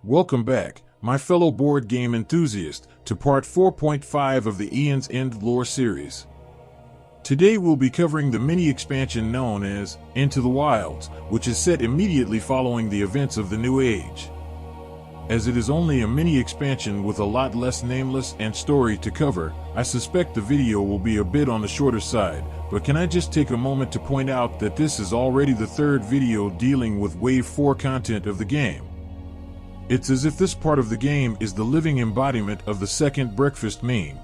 Welcome back, my fellow board game enthusiast, to part 4.5 of the Aeon's End lore series. Today we'll be covering the mini-expansion known as Into the Wilds, which is set immediately following the events of the New Age. As it is only a mini-expansion with a lot less Nameless and story to cover, I suspect the video will be a bit on the shorter side, but can I just take a moment to point out that this is already the third video dealing with Wave 4 content of the game. It's as if this part of the game is the living embodiment of the second breakfast meme.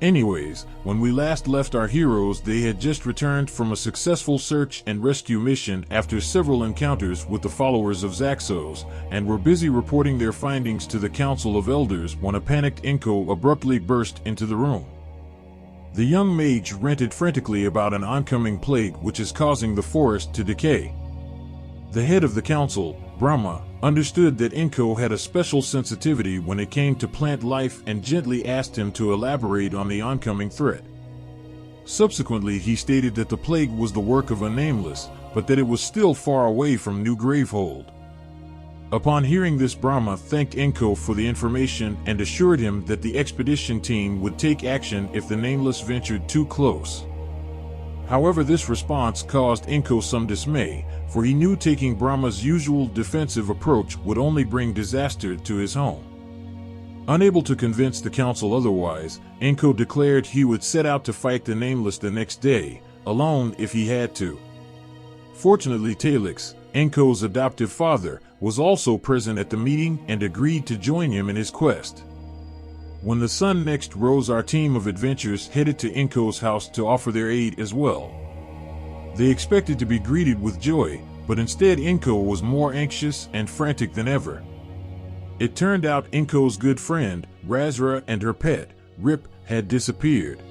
Anyways, when we last left our heroes, they had just returned from a successful search and rescue mission after several encounters with the followers of Zaxos, and were busy reporting their findings to the Council of Elders when a panicked Inko abruptly burst into the room. The young mage ranted frantically about an oncoming plague which is causing the forest to decay. The head of the council, Brahma, understood that Inko had a special sensitivity when it came to plant life and gently asked him to elaborate on the oncoming threat. Subsequently, he stated that the plague was the work of a Nameless, but that it was still far away from New Gravehold. Upon hearing this, Brahma thanked Inko for the information and assured him that the expedition team would take action if the Nameless ventured too close. However, this response caused Inko some dismay, for he knew taking Brahma's usual defensive approach would only bring disaster to his home. Unable to convince the council otherwise, Inko declared he would set out to fight the Nameless the next day, alone if he had to. Fortunately, Talix, Inko's adoptive father, was also present at the meeting and agreed to join him in his quest. When the sun next rose, our team of adventurers headed to Inko's house to offer their aid as well. They expected to be greeted with joy, but instead Inko was more anxious and frantic than ever. It turned out Inko's good friend, Razara, and her pet, Rip, had disappeared.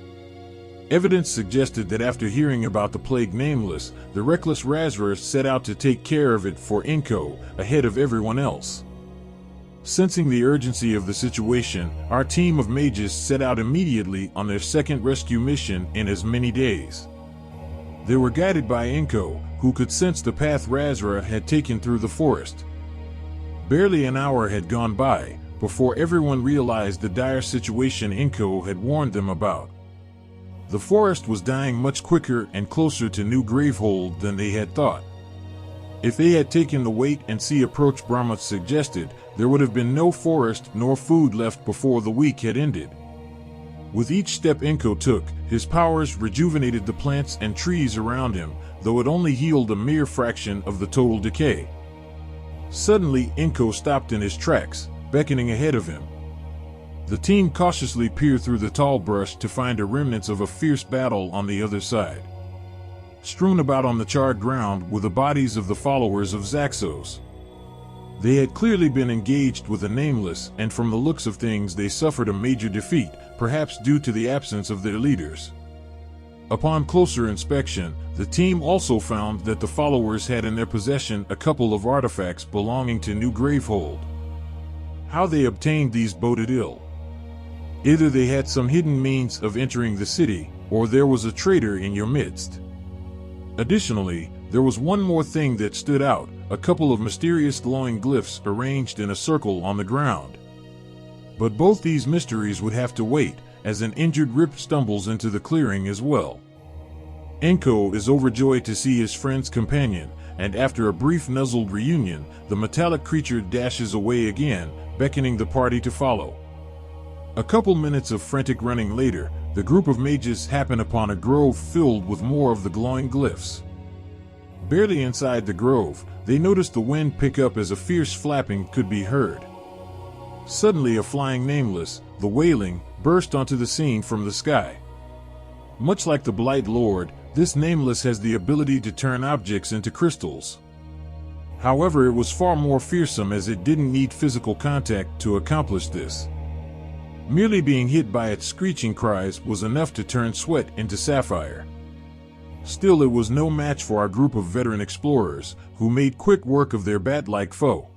Evidence suggested that after hearing about the plague Nameless, the reckless Razara set out to take care of it for Inko, ahead of everyone else. Sensing the urgency of the situation, our team of mages set out immediately on their second rescue mission in as many days. They were guided by Inko, who could sense the path Razara had taken through the forest. Barely an hour had gone by before everyone realized the dire situation Inko had warned them about. The forest was dying much quicker and closer to New Gravehold than they had thought. If they had taken the wait-and-see approach Brahma suggested, there would have been no forest nor food left before the week had ended. With each step Inko took, his powers rejuvenated the plants and trees around him, though it only healed a mere fraction of the total decay. Suddenly, Inko stopped in his tracks, beckoning ahead of him. The team cautiously peered through the tall brush to find a remnants of a fierce battle on the other side. Strewn about on the charred ground were the bodies of the followers of Zaxos. They had clearly been engaged with a Nameless, and from the looks of things they suffered a major defeat, perhaps due to the absence of their leaders. Upon closer inspection, the team also found that the followers had in their possession a couple of artifacts belonging to New Gravehold. How they obtained these boded ill. Either they had some hidden means of entering the city, or there was a traitor in your midst. Additionally, there was one more thing that stood out, a couple of mysterious glowing glyphs arranged in a circle on the ground. But both these mysteries would have to wait, as an injured Rip stumbles into the clearing as well. Inko is overjoyed to see his friend's companion, and after a brief nuzzled reunion, the metallic creature dashes away again, beckoning the party to follow. A couple minutes of frantic running later, the group of mages happen upon a grove filled with more of the glowing glyphs. Barely inside the grove, they notice the wind pick up as a fierce flapping could be heard. Suddenly a flying Nameless, the wailing, burst onto the scene from the sky. Much like the Blight Lord, this Nameless has the ability to turn objects into crystals. However, it was far more fearsome as it didn't need physical contact to accomplish this. Merely being hit by its screeching cries was enough to turn sweat into sapphire. Still, it was no match for our group of veteran explorers, who made quick work of their bat-like foe.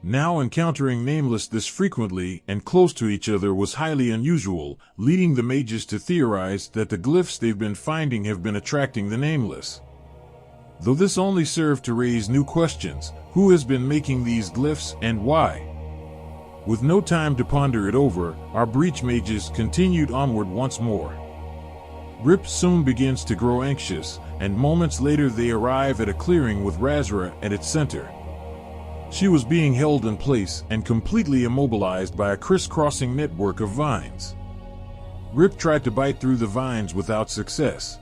Now encountering Nameless this frequently and close to each other was highly unusual, leading the mages to theorize that the glyphs they've been finding have been attracting the Nameless. Though this only served to raise new questions, Who has been making these glyphs and why? With no time to ponder it over, our breach mages continued onward once more. Rip soon begins to grow anxious, and moments later they arrive at a clearing with Razara at its center. She was being held in place and completely immobilized by a crisscrossing network of vines. Rip tried to bite through the vines without success.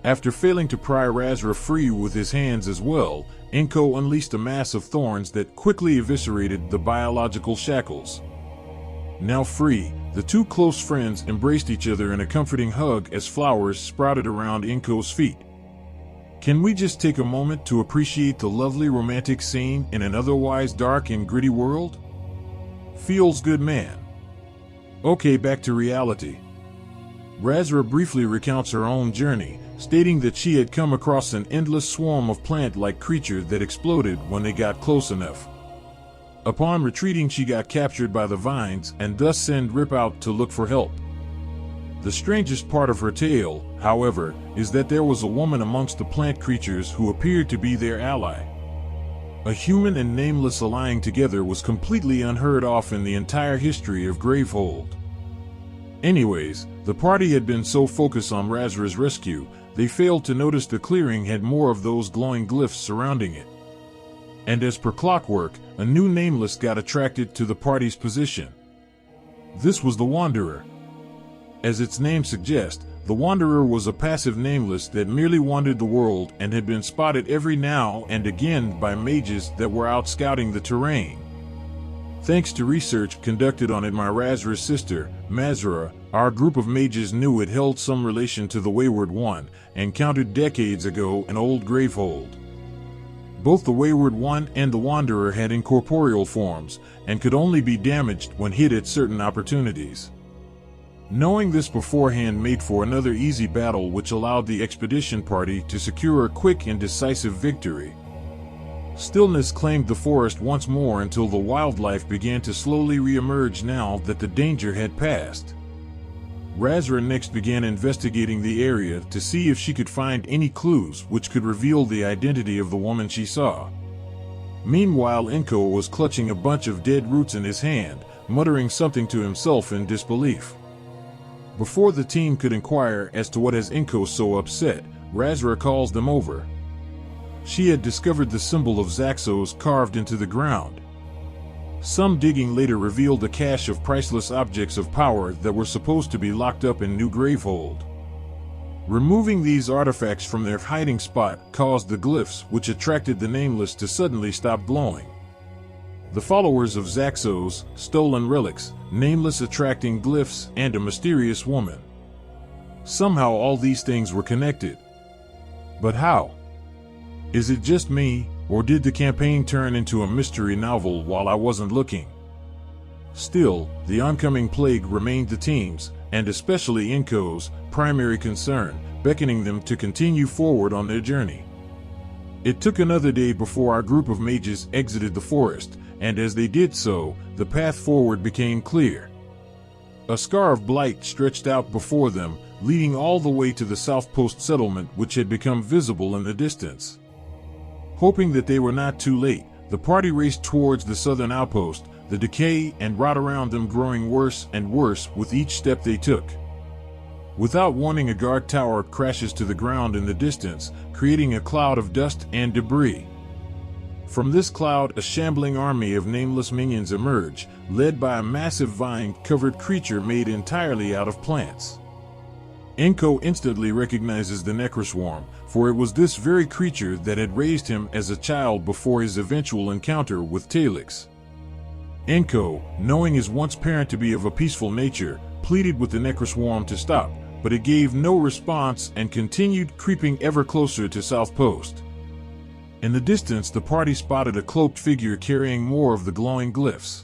After failing to pry Razara free with his hands as well, Inko unleashed a mass of thorns that quickly eviscerated the biological shackles. Now free, the two close friends embraced each other in a comforting hug as flowers sprouted around Inko's feet. Can we just take a moment to appreciate the lovely romantic scene in an otherwise dark and gritty world? Feels good, man. Okay, back to reality. Razara briefly recounts her own journey, stating that she had come across an endless swarm of plant-like creatures that exploded when they got close enough. Upon retreating, she got captured by the vines and thus sent Rip out to look for help. The strangest part of her tale, however, is that there was a woman amongst the plant creatures who appeared to be their ally. A human and Nameless allying together was completely unheard of in the entire history of Gravehold. Anyways, the party had been so focused on Razara's rescue, they failed to notice the clearing had more of those glowing glyphs surrounding it. And as per clockwork, a new Nameless got attracted to the party's position. This was the Wanderer. As its name suggests, the Wanderer was a passive Nameless that merely wandered the world and had been spotted every now and again by mages that were out scouting the terrain. Thanks to research conducted on it by Razara's sister, Mazara, our group of mages knew it held some relation to the Wayward One, encountered decades ago in Old Gravehold. Both the Wayward One and the Wanderer had incorporeal forms, and could only be damaged when hit at certain opportunities. Knowing this beforehand made for another easy battle, which allowed the expedition party to secure a quick and decisive victory. Stillness claimed the forest once more until the wildlife began to slowly re-emerge now that the danger had passed. Razara next began investigating the area to see if she could find any clues which could reveal the identity of the woman she saw. Meanwhile, Inko was clutching a bunch of dead roots in his hand, muttering something to himself in disbelief. Before the team could inquire as to what has Inko so upset, Razara calls them over. She had discovered the symbol of Zaxos carved into the ground. Some digging later revealed a cache of priceless objects of power that were supposed to be locked up in New Gravehold. Removing these artifacts from their hiding spot caused the glyphs which attracted the Nameless to suddenly stop glowing. The followers of Zaxos, stolen relics, Nameless attracting glyphs, and a mysterious woman. Somehow all these things were connected. But how? Is it just me, or did the campaign turn into a mystery novel while I wasn't looking? Still, the oncoming plague remained the team's, and especially Inko's, primary concern, beckoning them to continue forward on their journey. It took another day before our group of mages exited the forest, and as they did so, the path forward became clear. A scar of blight stretched out before them, leading all the way to the South Post settlement, which had become visible in the distance. Hoping that they were not too late, the party raced towards the southern outpost, the decay and rot around them growing worse and worse with each step they took. Without warning, a guard tower crashes to the ground in the distance, creating a cloud of dust and debris. From this cloud, a shambling army of Nameless minions emerge, led by a massive vine-covered creature made entirely out of plants. Inko instantly recognizes the Necroswarm, for it was this very creature that had raised him as a child before his eventual encounter with Talix. Inko, knowing his once parent to be of a peaceful nature, pleaded with the Necroswarm to stop, but it gave no response and continued creeping ever closer to South Post. In the distance, the party spotted a cloaked figure carrying more of the glowing glyphs.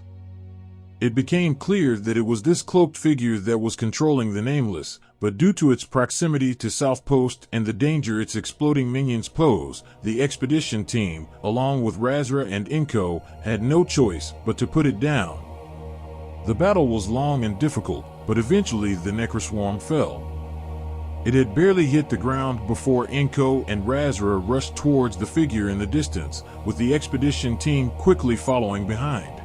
It became clear that it was this cloaked figure that was controlling the Nameless, but due to its proximity to South Post and the danger its exploding minions pose, the expedition team, along with Razara and Inko, had no choice but to put it down. The battle was long and difficult, but eventually the Necroswarm fell. It had barely hit the ground before Inko and Razara rushed towards the figure in the distance, with the expedition team quickly following behind.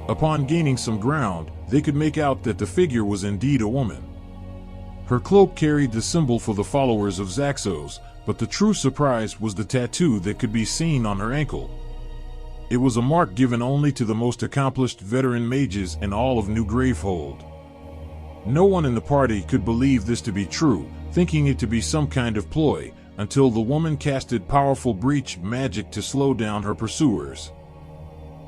Upon gaining some ground, they could make out that the figure was indeed a woman. Her cloak carried the symbol for the followers of Zaxos, but the true surprise was the tattoo that could be seen on her ankle. It was a mark given only to the most accomplished veteran mages in all of New Gravehold. No one in the party could believe this to be true, thinking it to be some kind of ploy, until the woman casted powerful breach magic to slow down her pursuers.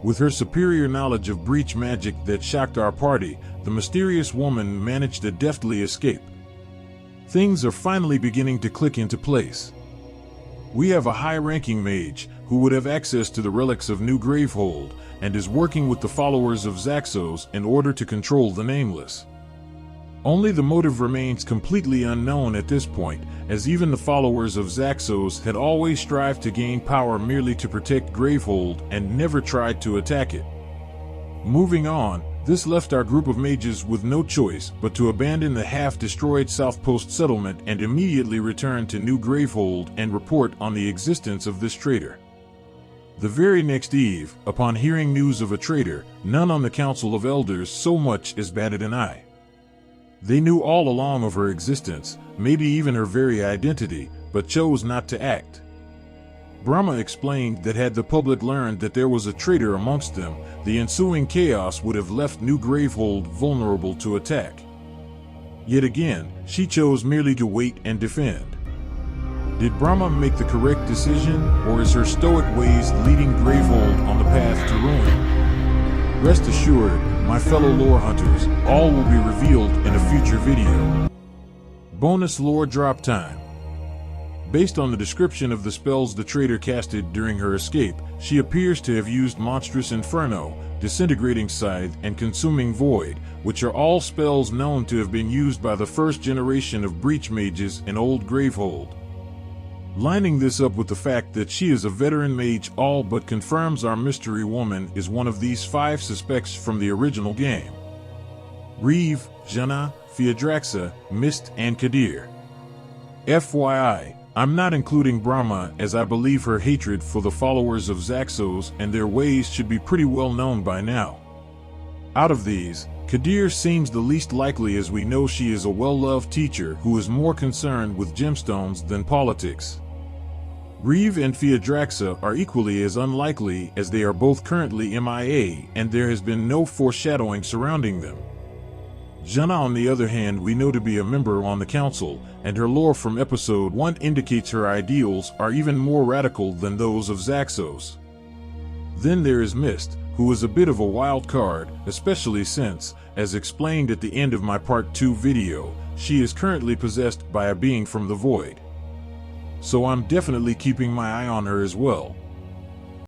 With her superior knowledge of breach magic that shocked our party, the mysterious woman managed to deftly escape. Things are finally beginning to click into place. We have a high-ranking mage who would have access to the relics of New Gravehold and is working with the followers of Zaxos in order to control the Nameless. Only the motive remains completely unknown at this point, as even the followers of Zaxos had always strived to gain power merely to protect Gravehold and never tried to attack it. Moving on, this left our group of mages with no choice but to abandon the half-destroyed Southpost settlement and immediately return to New Gravehold and report on the existence of this traitor. The very next eve, upon hearing news of a traitor, none on the Council of Elders so much as batted an eye. They knew all along of her existence, maybe even her very identity, but chose not to act. Brahma explained that had the public learned that there was a traitor amongst them, the ensuing chaos would have left New Gravehold vulnerable to attack. Yet again, she chose merely to wait and defend. Did Brahma make the correct decision, or is her stoic ways leading Gravehold on the path to ruin? Rest assured, my fellow lore hunters, all will be revealed in a future video. Bonus lore drop time. Based on the description of the spells the traitor casted during her escape, she appears to have used Monstrous Inferno, Disintegrating Scythe, and Consuming Void, which are all spells known to have been used by the first generation of breach mages in Old Gravehold. Lining this up with the fact that she is a veteran mage all but confirms our mystery woman is one of these 5 suspects from the original game. Reeve, Jana, Fiedraxa, Mist, and Kadir. FYI, I'm not including Brahma as I believe her hatred for the followers of Zaxos and their ways should be pretty well known by now. Out of these, Kadir seems the least likely as we know she is a well-loved teacher who is more concerned with gemstones than politics. Reeve and Fiedraxa are equally as unlikely as they are both currently MIA and there has been no foreshadowing surrounding them. Jana, on the other hand, we know to be a member on the council, and her lore from episode 1 indicates her ideals are even more radical than those of Zaxos. Then there is Mist, who is a bit of a wild card, especially since, as explained at the end of my part 2 video, she is currently possessed by a being from the void. So I'm definitely keeping my eye on her as well.